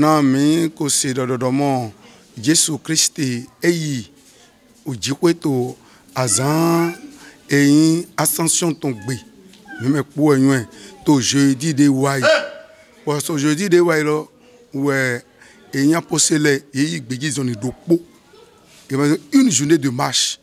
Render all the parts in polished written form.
na mi ko se dododomo Jésus Christi eyi ojikweto azan eyin ascension ton gbe mi me po eyun to jeudi de wai pour so jeudi de wai lo ouais eyin apostle eyi gbeji zone dopo une journée de marche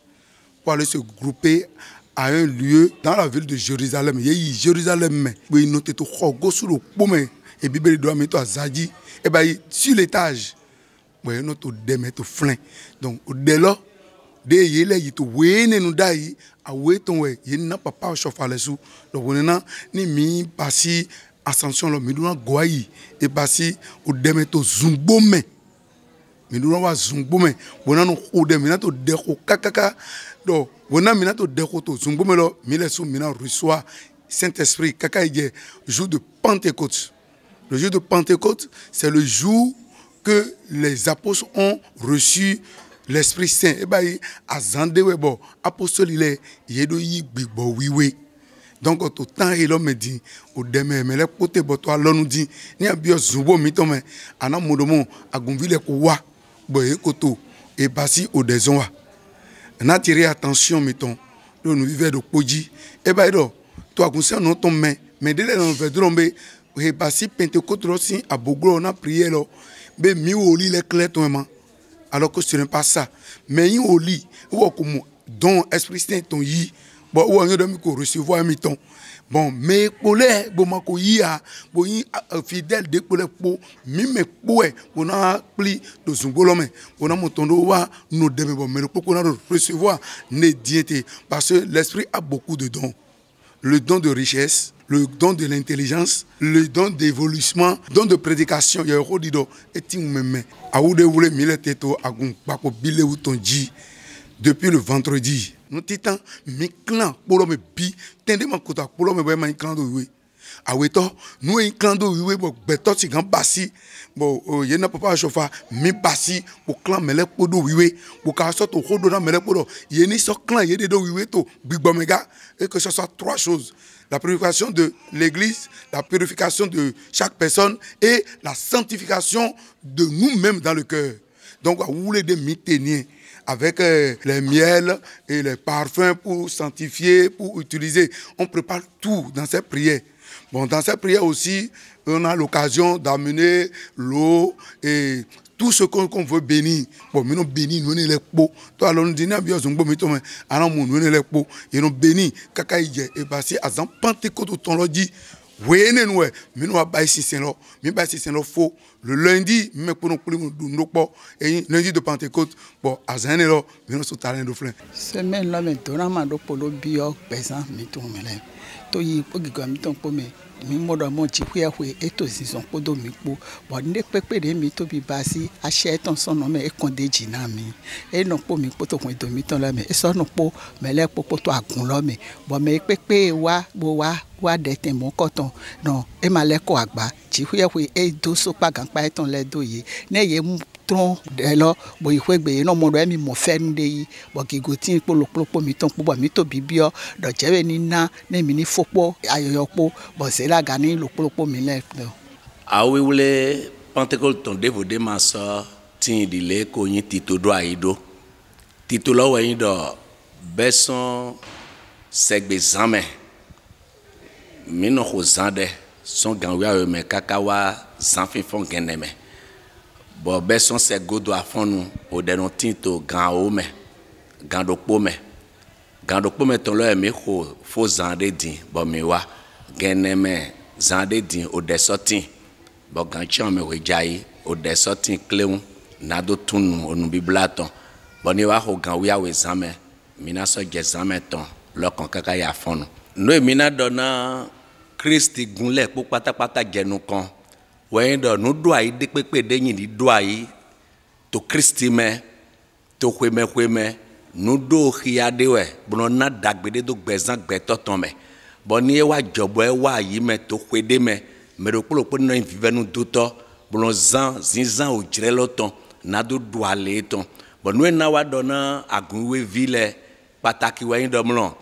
pour aller se grouper à un lieu dans la ville de Jérusalem. Yeyi Jérusalem we noté to xogo sur le pome et bible doit mettre à Zadi et ben sur l'étage ouais no to deme to flin donc dès là de yele yi to wene no dai a we ton we yin na papa chofa lesu donc wona ni mi pasi ascension lo mi do goyi et pasi o deme to zumbome mi do wa zumbome wona no o deme na to de ko kakaka donc wona mi na to de ko to zumbome lo mi lesu mi na reçoit Saint-Esprit kaka ije jour de Pentecôte. Le jour de Pentecôte, c'est le jour que les apôtres ont reçu l'Esprit Saint. Et bien, à Zandewebo, apôtre il est yedoyi bigbo wiwe. Donc, au temps, il me dit, au demain, mais les potes, boto alors nous dit, ni a bien zumbo mitome, ana modomo, a gonvile kowa, boye koto, et basi au désonwa. On a tiré attention, mettons, nous vivons de Koji. Et bien, toi, concerne non ton main, mais dès que l'on veut dromber, et passer Pentecôte aussi à Bogo on a prié là mais mi au lit les clés toi alors que ce n'est pas ça mais il au lit ou comme don Esprit Saint ton yi bon ou on doit me recevoir mi ton bon mais pour les bon ma ko yi a bon fidèle de pour les po mi me poe on a pli de zungolome on a montondo wa nous demain bon mais pour qu'on a recevoir ne diété parce que l'esprit a beaucoup de dons, le don de richesse, le don de l'intelligence, le don d'évolution, don de prédication. Il y a un dido et tu me aoude voulez mille teto agun bako bile ou ton ji depuis le vendredi. Nous titan mi clan pour me bi tende man kota pour me ma clan do oui. Aweto nous un clan do oui bo beto ti gan basi bon yena papa chofa mi basi pour clan mele podo oui pour ka so to hodo na mele podo yeni so clan yede do oui to bigbo mega et que ce soit trois choses. La purification de l'église, la purification de chaque personne et la sanctification de nous-mêmes dans le cœur. Donc, vous voulez des miteniers avec les miels et les parfums pour sanctifier, pour utiliser. On prépare tout dans cette prière. Bon, dans cette prière aussi, on a l'occasion d'amener l'eau et tout ce qu'on veut bénir. Bon, nous bénir, nous les pots. Toi, alors, nous disons, bien, nous bénir, nous les pots. Et nous bénir, kakaïdje, et passé à Zan Pentecôte, ton l'a dit, oui, nous, mais nous avons baissé Saint-Lô, mais baissé Saint-Lô faux. Le lundi, mais pour nous, et lundi de Pentecôte, bon, à Zan-Lô, mais nous sommes talents de flin. Semaine là, maintenant, ma dopolo bio, pesant, mais tout, mais to yi pogigo mi ton po me mi modo mo ti hwe eto sison podo mi po bo ne pepere mi to bi basi a she ton sono me e kon deji na mi e no po mi po to kon do mi ton la me e so no po me le po to agun lo me bo me pepe wa bo wa de ten mo koton non e ma le ko agba ti hwe e do so pa gan pa ton le do yi ne ye tron de lo bo ihwe gbe no mo do mi mo fe nde yi bo gigo tin polopolopo mi ton po bo mi to bibio do jebe ni na ne mi ni fopo ayoyopo bo se la gani lopolopo mi le awi wule Pentecôte ton devode ma so tin dile ko yin tito do aido tito lo we yin do beson segbe zame mi no ko zande son ganwe a me kakawa zanfin fon geneme bon beson se godo a fond nous au denon tinto grand homme gando pome ton lo me ko fo zande din bon me wa geneme zande din au desotin bon ganchon me we jai au desotin cleun na do tunu onu biblaton bon ni wa ko gan wi a we zame mina so je zame ton lo kon kaka ya fond no mina dona Christi gunle po patapata jenu kan when the no do I de pepe de yin di do ai to Christi me to kweme no do khia de we bono na dagbede do gbezan gbetoton me boni e wa jobo e wa yi me to kwede me ro polopo no vive no do to bono zinzan o jire loton na do ale ton bonu na wa dona agunwe ville pataki we yin do mlon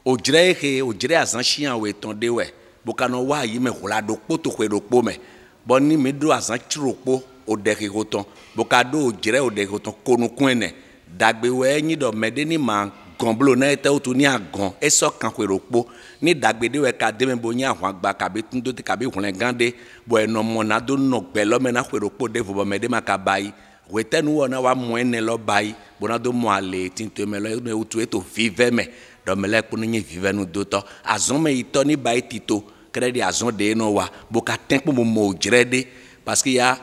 o jire azan shian we ton de we bokano wa yi me hola do poto kwe do po me boni me do azan chiropo oderigoton bokado ojire oderigoton konukwene dagbewe nyi do medeni ma gomblo na ete otu ni agon eso kan kweropo ni dagbede we ka de membo nya hwan gba ka be tundo te ka be hunle gande bo eno mona do no gbelo me na kweropo de vo mede ma ka bai wetenu wona wa moene lo bai bona do mo ale tinto me lo ne otu eto vive me do me le kunu nyi vive nu do to azon me ito ni bai tito kredi azon de no wa bo ka tempo mo jirede parce que ya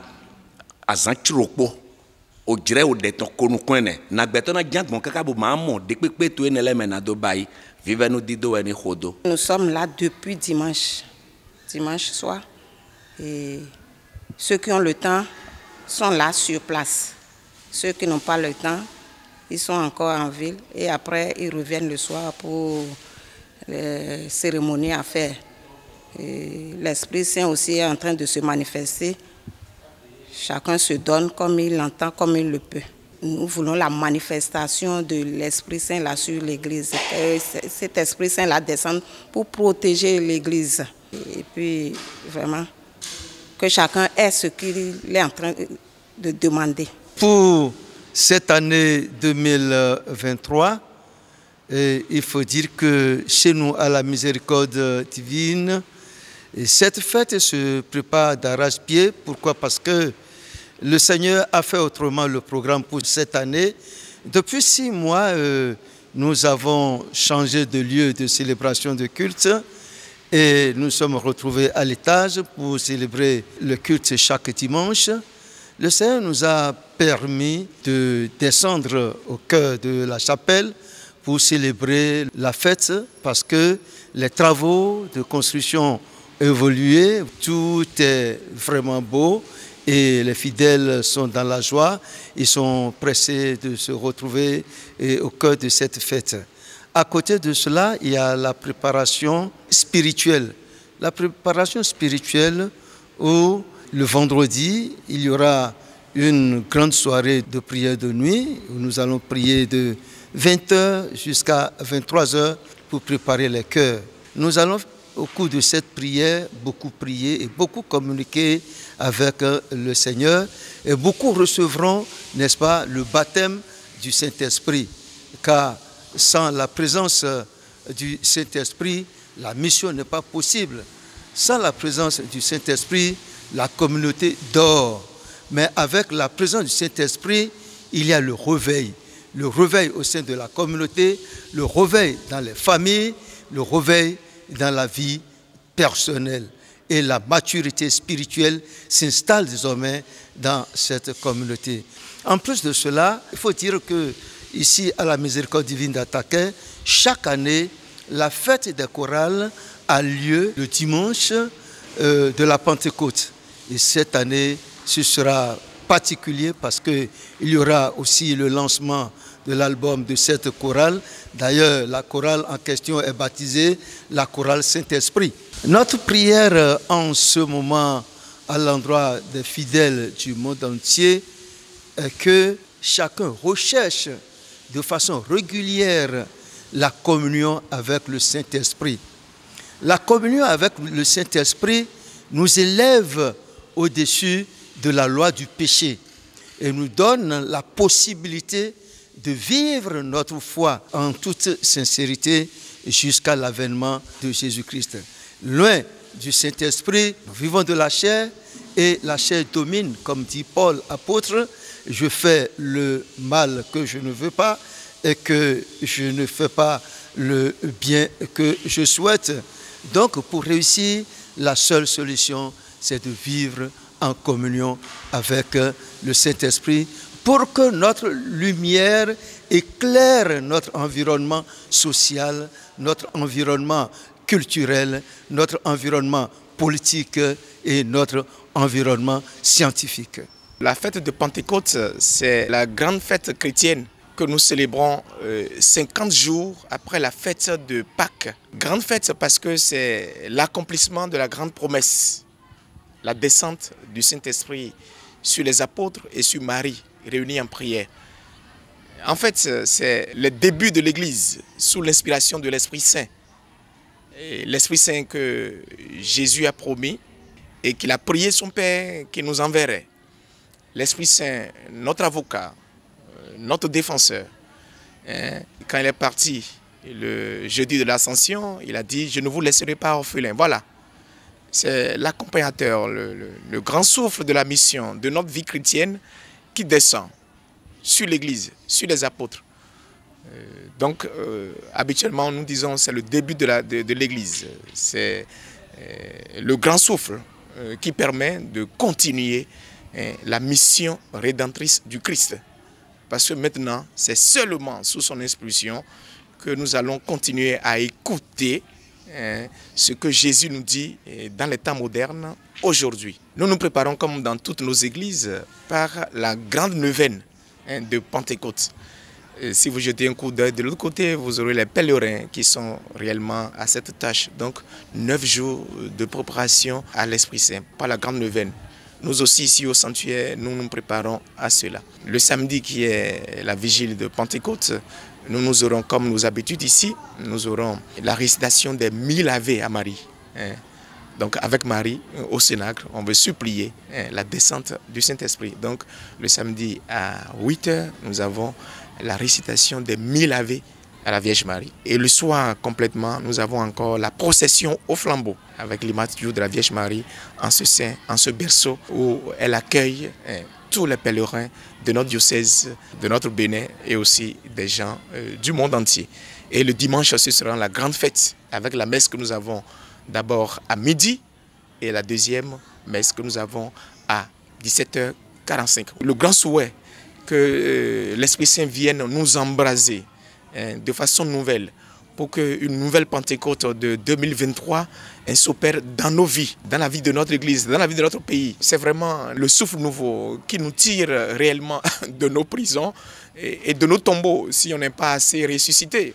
azan chiropo o jire o de ton konu kwene na gbeto na jangbon kaka bo ma mo de pepe to enele me na do bai vive nous dido eni khodo. Nous sommes là depuis dimanche soir et ceux qui ont le temps sont là sur place. Ceux qui n'ont pas le temps, ils sont encore en ville et après ils reviennent le soir pour les cérémonies à faire. L'Esprit Saint aussi est en train de se manifester. Chacun se donne comme il l'entend, comme il le peut. Nous voulons la manifestation de l'Esprit Saint là sur l'Église. Cet Esprit Saint là descend pour protéger l'Église. Et puis vraiment, que chacun ait ce qu'il est en train de demander. Pour cette année 2023, il faut dire que chez nous, à la Miséricorde divine, cette fête se prépare d'arrache-pied. Pourquoi? Parce que le Seigneur a fait autrement le programme pour cette année. Depuis 6 mois, nous avons changé de lieu de célébration de culte et nous sommes retrouvés à l'étage pour célébrer le culte chaque dimanche. Le Seigneur nous a permis de descendre au cœur de la chapelle pour célébrer la fête parce que les travaux de construction évolué, tout est vraiment beau et les fidèles sont dans la joie, ils sont pressés de se retrouver au cœur de cette fête. À côté de cela, il y a la préparation spirituelle. La préparation spirituelle où le vendredi, il y aura une grande soirée de prière de nuit où nous allons prier de 20h jusqu'à 23h pour préparer les cœurs. Nous allons au cours de cette prière, beaucoup prier et beaucoup communiquer avec le Seigneur. Et beaucoup recevront, n'est-ce pas, le baptême du Saint-Esprit. Car sans la présence du Saint-Esprit, la mission n'est pas possible. Sans la présence du Saint-Esprit, la communauté dort. Mais avec la présence du Saint-Esprit, il y a le réveil. Le réveil au sein de la communauté, le réveil dans les familles, le réveil dans la vie personnelle. Et la maturité spirituelle s'installe désormais dans cette communauté. En plus de cela, il faut dire que ici à la Miséricorde divine d'Ataquet, chaque année, la fête des chorales a lieu le dimanche de la Pentecôte. Et cette année, ce sera particulier parce qu'il y aura aussi le lancement de l'album de cette chorale. D'ailleurs, la chorale en question est baptisée la chorale Saint-Esprit. Notre prière en ce moment à l'endroit des fidèles du monde entier est que chacun recherche de façon régulière la communion avec le Saint-Esprit. La communion avec le Saint-Esprit nous élève au-dessus de la loi du péché et nous donne la possibilité de vivre notre foi en toute sincérité jusqu'à l'avènement de Jésus-Christ. Loin du Saint-Esprit, nous vivons de la chair et la chair domine, comme dit Paul, apôtre, je fais le mal que je ne veux pas et que je ne fais pas le bien que je souhaite. Donc, pour réussir, la seule solution, c'est de vivre en communion avec le Saint-Esprit pour que notre lumière éclaire notre environnement social, notre environnement culturel, notre environnement politique et notre environnement scientifique. La fête de Pentecôte, c'est la grande fête chrétienne que nous célébrons 50 jours après la fête de Pâques. Grande fête parce que c'est l'accomplissement de la grande promesse, la descente du Saint-Esprit sur les apôtres et sur Marie, réunis en prière. En fait, c'est le début de l'Église sous l'inspiration de l'Esprit Saint. L'Esprit Saint que Jésus a promis et qu'il a prié son Père qui nous enverrait. l'Esprit Saint, notre avocat, notre défenseur, quand il est parti le jeudi de l'Ascension, il a dit « Je ne vous laisserai pas orphelin ». Voilà, c'est l'accompagnateur, le grand souffle de la mission, de notre vie chrétienne qui descend sur l'Église, sur les apôtres. Donc, habituellement, nous disons c'est le début de l'Église. C'est le grand souffle qui permet de continuer la mission rédemptrice du Christ. Parce que maintenant, c'est seulement sous son expulsion que nous allons continuer à écouter ce que Jésus nous dit dans les temps modernes aujourd'hui. Nous nous préparons, comme dans toutes nos églises, par la grande neuvaine de Pentecôte. Si vous jetez un coup d'œil de l'autre côté, vous aurez les pèlerins qui sont réellement à cette tâche. Donc, 9 jours de préparation à l'Esprit Saint, par la grande neuvaine. Nous aussi, ici au sanctuaire, nous nous préparons à cela. Le samedi, qui est la vigile de Pentecôte, nous aurons, comme nos habitudes ici, nous aurons la récitation des 1000 Ave à Marie. Donc, avec Marie, au Cénacle, on veut supplier la descente du Saint-Esprit. Donc, le samedi à 8 h, nous avons la récitation des 1000 Ave à la Vierge Marie. Et le soir, complètement, nous avons encore la procession au flambeau avec l'immaculée de la Vierge Marie en ce sein, en ce berceau où elle accueille tous les pèlerins de notre diocèse, de notre Bénin et aussi des gens du monde entier. Et le dimanche, ce sera la grande fête avec la messe que nous avons d'abord à midi et la deuxième messe que nous avons à 17 h 45. Le grand souhait que l'Esprit Saint vienne nous embraser de façon nouvelle pour qu'une nouvelle Pentecôte de 2023 s'opère dans nos vies, dans la vie de notre Église, dans la vie de notre pays. C'est vraiment le souffle nouveau qui nous tire réellement de nos prisons et de nos tombeaux si on n'est pas assez ressuscité.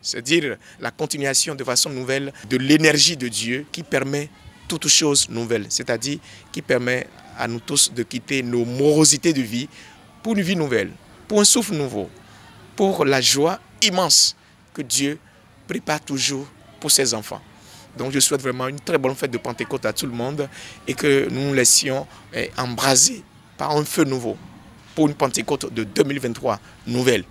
C'est-à-dire la continuation de façon nouvelle de l'énergie de Dieu qui permet toutes choses nouvelles, c'est-à-dire qui permet à nous tous de quitter nos morosités de vie pour une vie nouvelle, pour un souffle nouveau, pour la joie immense que Dieu prépare toujours pour ses enfants. Donc je souhaite vraiment une très bonne fête de Pentecôte à tout le monde et que nous nous laissions embraser par un feu nouveau pour une Pentecôte de 2023 nouvelle.